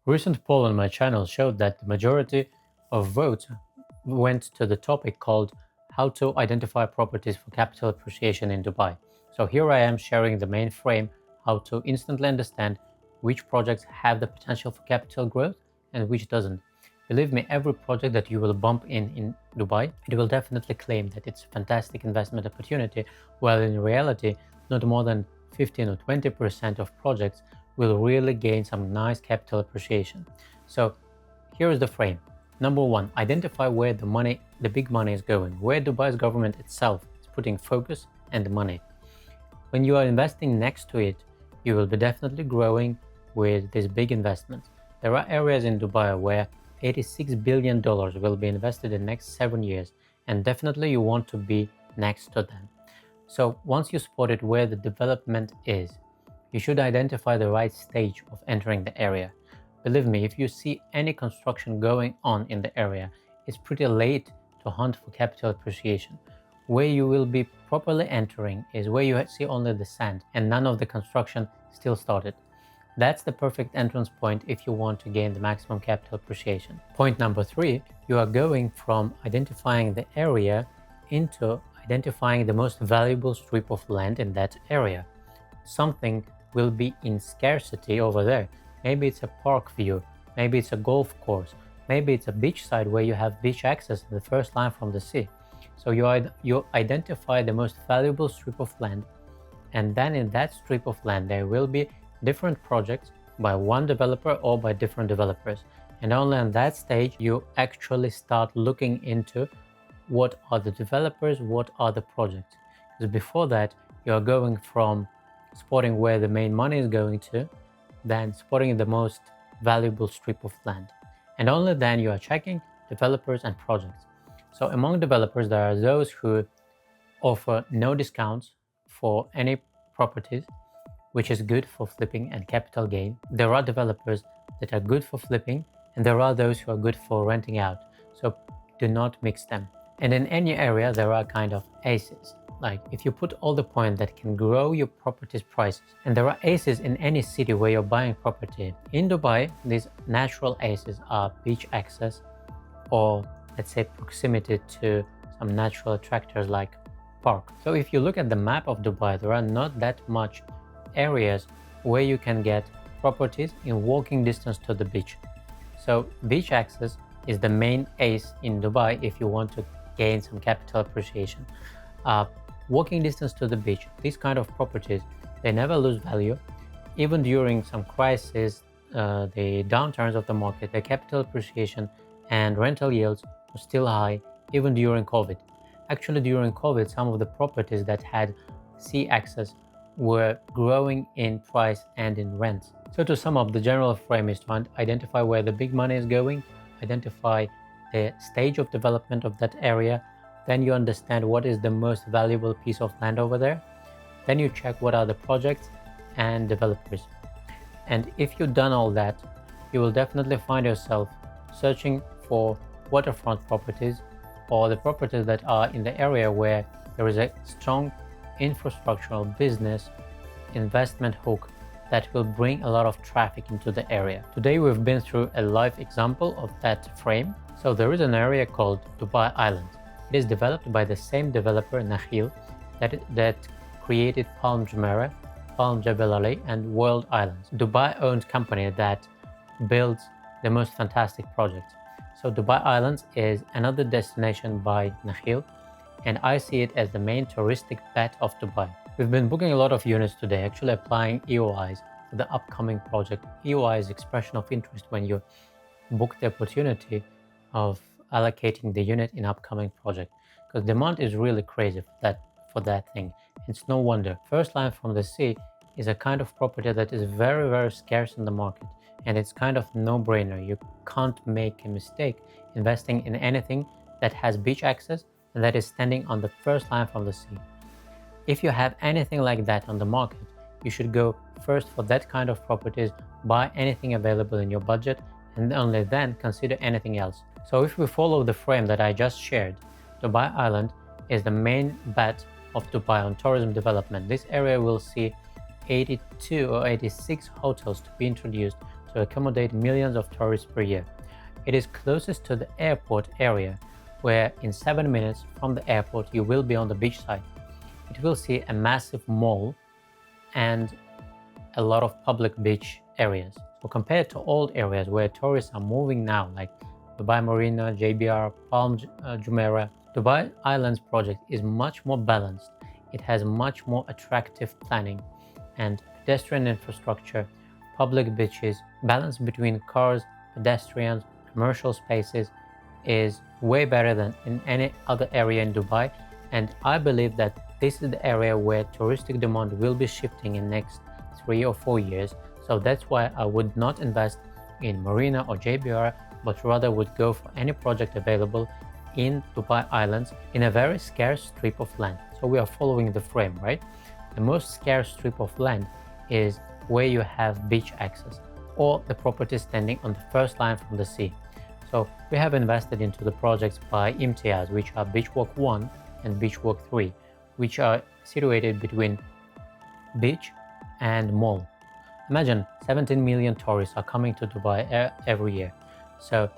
Recent poll on my channel showed that the majority of votes went to the topic called how to identify properties for capital appreciation in Dubai. So here I am sharing the main frame, how to instantly understand which projects have the potential for capital growth and which doesn't. Believe me, every project that you will bump in Dubai, it will definitely claim that it's a fantastic investment opportunity, while in reality, not more than 15 or 20% of projects will really gain some nice capital appreciation. So here is the frame. Number one, identify where the big money is going, where Dubai's government itself is putting focus and money. When you are investing next to it, you will be definitely growing with these big investments. There are areas in Dubai where $86 billion will be invested in the next 7 years, and definitely you want to be next to them. So once you spotted where the development is, you should identify the right stage of entering the area. Believe me, if you see any construction going on in the area, it's pretty late to hunt for capital appreciation. Where you will be properly entering is where you see only the sand and none of the construction still started. That's the perfect entrance point if you want to gain the maximum capital appreciation. Point number 3, you are going from identifying the area into identifying the most valuable strip of land in that area. Something will be in scarcity over there. Maybe it's a park view, maybe it's a golf course, maybe it's a beachside where you have beach access in the first line from the sea. So you identify the most valuable strip of land, and then in that strip of land there will be different projects by one developer or by different developers. And only on that stage you actually start looking into what are the developers, what are the projects. Because before that you are going from spotting where the main money is going to, then spotting the most valuable strip of land. And only then you are checking developers and projects. So among developers, there are those who offer no discounts for any properties, which is good for flipping and capital gain. There are developers that are good for flipping, and there are those who are good for renting out. So do not mix them. And in any area, there are kind of aces. Like if you put all the points that can grow your property's prices, and there are aces in any city where you're buying property. In Dubai, these natural aces are beach access, or let's say proximity to some natural attractors like park. So if you look at the map of Dubai, there are not that much areas where you can get properties in walking distance to the beach. So beach access is the main ace in Dubai if you want to gain some capital appreciation. Walking distance to the beach, these kind of properties, they never lose value. Even during some crises, the downturns of the market, the capital appreciation and rental yields were still high, even during COVID. Actually, during COVID, some of the properties that had sea access were growing in price and in rents. So to sum up, the general frame is to identify where the big money is going, identify the stage of development of that area, then you understand what is the most valuable piece of land over there, then you check what are the projects and developers. And if you've done all that, you will definitely find yourself searching for waterfront properties or the properties that are in the area where there is a strong infrastructural business investment hook that will bring a lot of traffic into the area. Today we've been through a live example of that frame. So there is an area called Dubai Island. It is developed by the same developer, Nakhil, that created Palm Jumeirah, Palm Jebel Ali, and World Islands. Dubai-owned company that builds the most fantastic projects. So Dubai Islands is another destination by Nakhil, and I see it as the main touristic bet of Dubai. We've been booking a lot of units today, actually applying EOIs for the upcoming project. EOI is expression of interest when you book the opportunity of allocating the unit in upcoming project, because demand is really crazy for that thing. It's no wonder. First line from the sea is a kind of property that is very, very scarce in the market, and it's kind of no-brainer. You can't make a mistake investing in anything that has beach access and that is standing on the first line from the sea. If you have anything like that on the market, you should go first for that kind of properties, buy anything available in your budget, and only then consider anything else. So if we follow the frame that I just shared, Dubai Island is the main bet of Dubai on tourism development. This area will see 82 or 86 hotels to be introduced to accommodate millions of tourists per year. It is closest to the airport area, where in 7 minutes from the airport you will be on the beach side. It will see a massive mall and a lot of public beach areas. So compared to old areas where tourists are moving now, like Dubai Marina, JBR, Palm Jumeirah, Dubai Islands project is much more balanced. It has much more attractive planning and pedestrian infrastructure, public beaches, balance between cars, pedestrians, commercial spaces is way better than in any other area in Dubai. And I believe that this is the area where touristic demand will be shifting in next 3 or 4 years. So that's why I would not invest in Marina or JBR, but rather would go for any project available in Dubai Islands in a very scarce strip of land. So we are following the frame, right? The most scarce strip of land is where you have beach access or the property standing on the first line from the sea. So we have invested into the projects by Imtiaz, which are Beach Walk 1 and Beach Walk 3, which are situated between beach and mall. Imagine 17 million tourists are coming to Dubai every year. So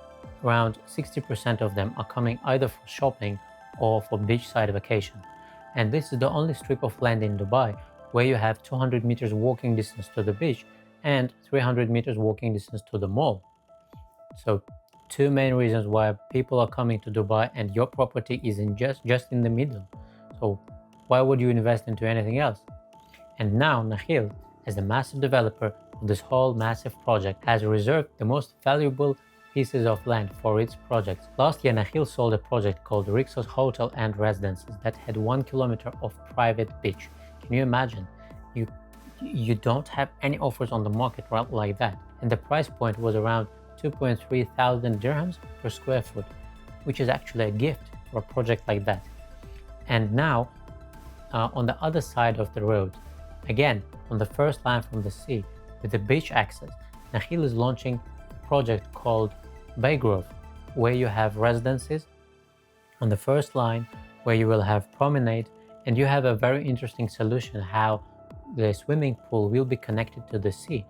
around 60% of them are coming either for shopping or for beachside vacation. And this is the only strip of land in Dubai where you have 200 meters walking distance to the beach and 300 meters walking distance to the mall. So two main reasons why people are coming to Dubai, and your property is just in the middle. So why would you invest into anything else? And now Nakheel, as the massive developer of this whole massive project, has reserved the most valuable pieces of land for its projects. Last year, Nakheel sold a project called Resell Hotel and Residences that had 1 kilometer of private beach. Can you imagine? You don't have any offers on the market like that. And the price point was around 2.3 thousand dirhams per square foot, which is actually a gift for a project like that. And now, on the other side of the road, again, on the first line from the sea, with the beach access, Nakheel is launching a project called Bay Grove, where you have residences on the first line, where you will have promenade, and you have a very interesting solution how the swimming pool will be connected to the sea.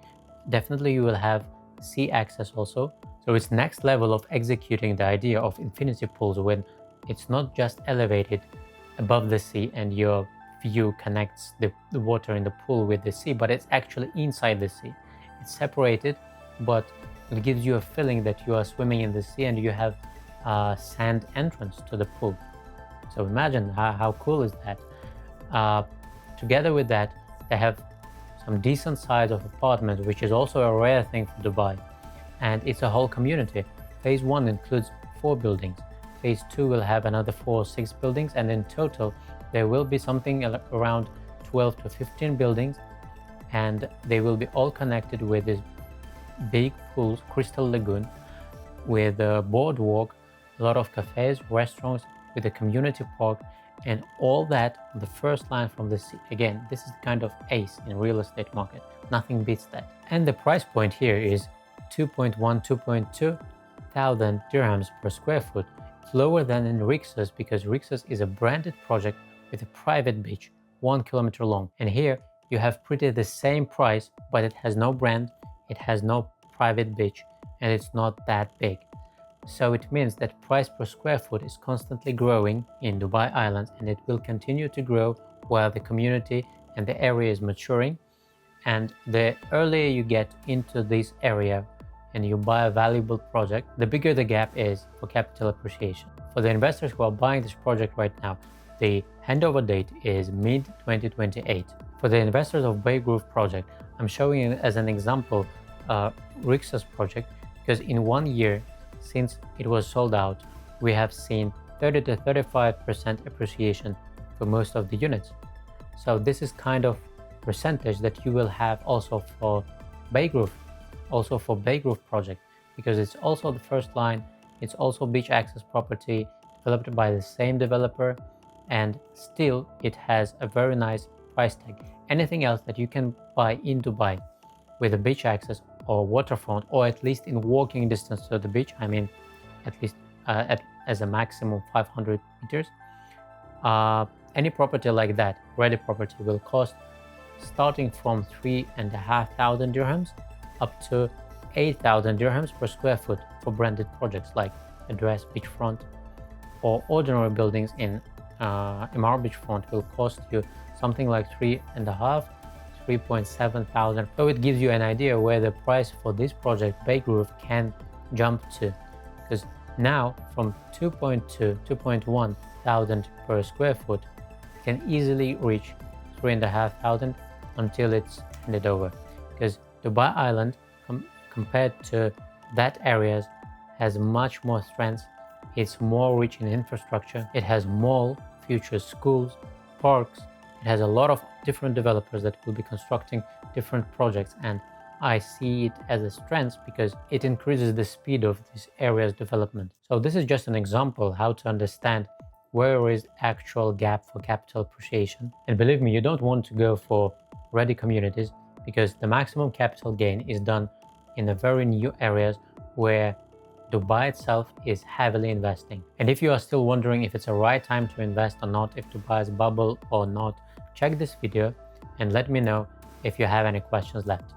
Definitely you will have sea access also. So it's next level of executing the idea of infinity pools when it's not just elevated above the sea and your view connects the water in the pool with the sea, but it's actually inside the sea. It's separated, but it gives you a feeling that you are swimming in the sea and you have a sand entrance to the pool. So imagine how cool is that. Together with that, they have some decent size of apartments, which is also a rare thing for Dubai. And it's a whole community. Phase 1 includes 4 buildings. Phase 2 will have another 4 or 6 buildings, and in total there will be something around 12 to 15 buildings, and they will be all connected with this big pools, crystal lagoon, with a boardwalk, a lot of cafes, restaurants, with a community park, and all that on the first line from the sea. Again, this is kind of ace in real estate market. Nothing beats that. And the price point here is 2.1, 2.2 thousand dirhams per square foot. It's lower than in Rixos because Rixos is a branded project with a private beach, 1 kilometer long. And here you have pretty the same price, but it has no brand, it has no private beach, and it's not that big. So it means that price per square foot is constantly growing in Dubai Islands, and it will continue to grow while the community and the area is maturing. And the earlier you get into this area and you buy a valuable project, the bigger the gap is for capital appreciation. For the investors who are buying this project right now, the handover date is mid-2028. For the investors of Bay Grove project, I'm showing you as an example Rixos project, because in 1 year since it was sold out, we have seen 30 to 35% appreciation for most of the units. So this is kind of percentage that you will have also for Bay Grove, also for Bay Grove project, because it's also the first line, it's also beach access property developed by the same developer, and still it has a very nice price tag. Anything else that you can buy in Dubai with a beach access or waterfront, or at least in walking distance to the beach, I mean at least as a maximum 500 meters, any property like that, ready property, will cost starting from 3,500 dirhams up to 8,000 dirhams per square foot for branded projects like Address Beachfront, or ordinary buildings in Imar Beachfront will cost you something like 3.7 thousand. So it gives you an idea where the price for this project Bay Groove can jump to, because now from 2.1 thousand per square foot it can easily reach 3.5 thousand until it's handed over, because Dubai Island compared to that areas has much more strengths. It's more rich in infrastructure. It has mall, future schools, parks. It has a lot of different developers that will be constructing different projects, and I see it as a strength because it increases the speed of this area's development. So this is just an example how to understand where is actual gap for capital appreciation. And believe me, you don't want to go for ready communities, because the maximum capital gain is done in the very new areas where Dubai itself is heavily investing. And if you are still wondering if it's a right time to invest or not, if Dubai is bubble or not, check this video and let me know if you have any questions left.